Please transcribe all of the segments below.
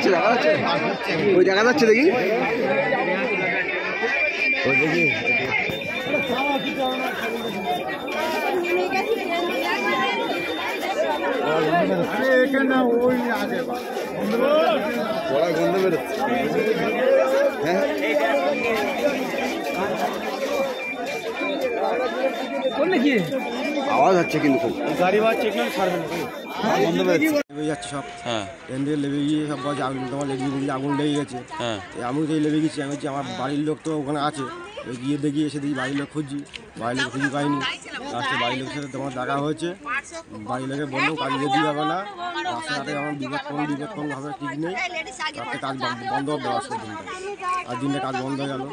যাচ্ছে ওই দেখা যাচ্ছে দেখি ওই দেখি গন্ধ বেরোচ্ছে হ্যাঁ আওয়াজ হচ্ছে কিন্তু খুব গাড়ি বাজ চেক করে ছাড়বেন বন্ধ বেরোচ্ছে যাচ্ছে সব হ্যাঁ এখান থেকে লেবে গিয়ে সব বলছে আগুন তোমার আগুন লেগে গেছে হ্যাঁ আমি তো লেবে গেছি আমি আমার বাড়ির লোক তো ওখানে আছে গিয়ে দেখি এসে দেখি বাড়ির লোক খুঁজছি বাড়ির লোক খুঁজি পাইনি লাস্টে বাড়ির লোকের সাথে তোমার দেখা হয়েছে বাড়ির লোকে বললাম কাজ যেতে যাবে না রাস্তাঘাটে আমার বিপদ কোনো ভাবে ঠিক নেই রাতে কাজ বন্ধ হবে দেওয়া দিনটা আর দিনটা কাজ বন্ধ হয়ে গেল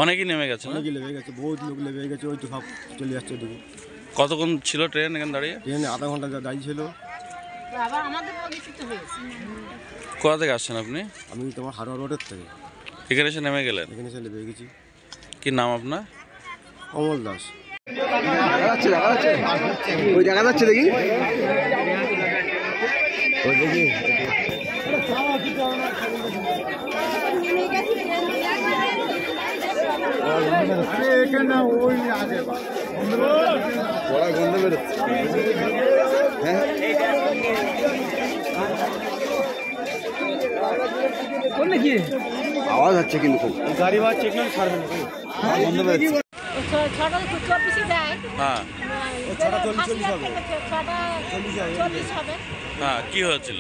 অনেকেই নেমে গেছে অনেকেই লেবে গেছে বহুত লোক লেবে গেছে ওই তো সব চলে যাচ্ছে দেখি কতক্ষণ ছিল ট্রেন এখানে দাঁড়িয়ে ট্রেনে আধা ঘন্টা দাঁড়িয়ে ছিল কোথা থেকে আসছেন আপনি আমি তোমার হারোয়া রোডের থেকে এখানে এসে নেমে গেলেন এখানে এসে লেবে গেছি কি নাম আপনার অমল দাস ওই দেখা যাচ্ছে দেখি ওই দেখি গন্ধ বেরোচ্ছে হ্যাঁ আওয়াজ হচ্ছে কিন্তু খুব গাড়ি বাজ চেক করে ছাড়বেন বন্ধ বেরোচ্ছে হ্যাঁ কি হয়েছিল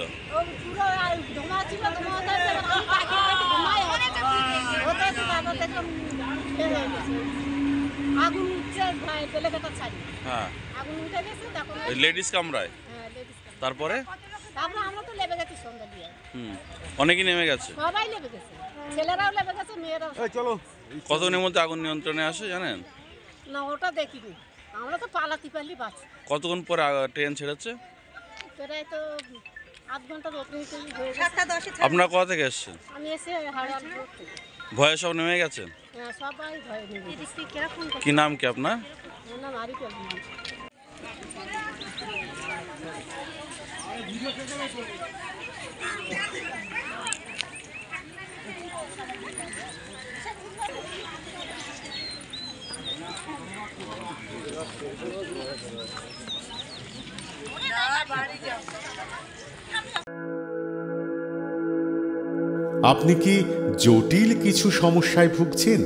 আগুন উঠছে হ্যাঁ লেডিস কামরায় তারপরে আমরা তো লেবে গেছি সন্ধ্যা দিয়ে অনেকেই নেমে গেছে সবাই লেবে গেছে ছেলেরাও লেবে গেছে মেয়েরাও চলো কতক্ষণের মধ্যে আগুন নিয়ন্ত্রণে আসে জানেন না ওটা দেখিনি আমরা তো পালাতে পারলি বাঁচ কতক্ষণ পরে ট্রেন ছেড়েছে প্রায় তো আধ ঘন্টা আপনার কোথা থেকে এসছেন আমি এসে হাওড়ার রোড থেকে ভয়ে সব নেমে গেছেন সবাই ভয়ে নেমে গেছে কি নাম কি আপনার আমার নাম আরিফুল আপনি কি জটিল কিছু সমস্যায় ভুগছেন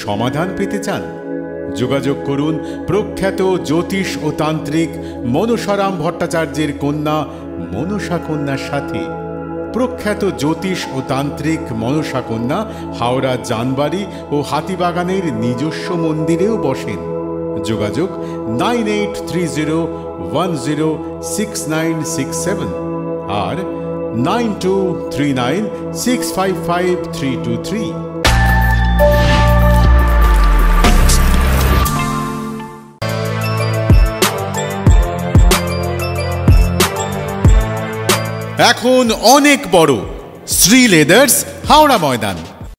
সমাধান পেতে চান যোগাযোগ করুন প্রখ্যাত জ্যোতিষ ও তান্ত্রিক মনসারাম ভট্টাচার্যের কন্যা মনসা কন্যার সাথে প্রখ্যাত জ্যোতিষ ও তান্ত্রিক মনসা কন্যা হাওড়া জানবাড়ি ও হাতিবাগানের নিজস্ব মন্দিরেও বসেন যোগাযোগ 9830106967 আর 9239655323 এখন অনেক বড় শ্রী লেদার্স হাওড়া ময়দান।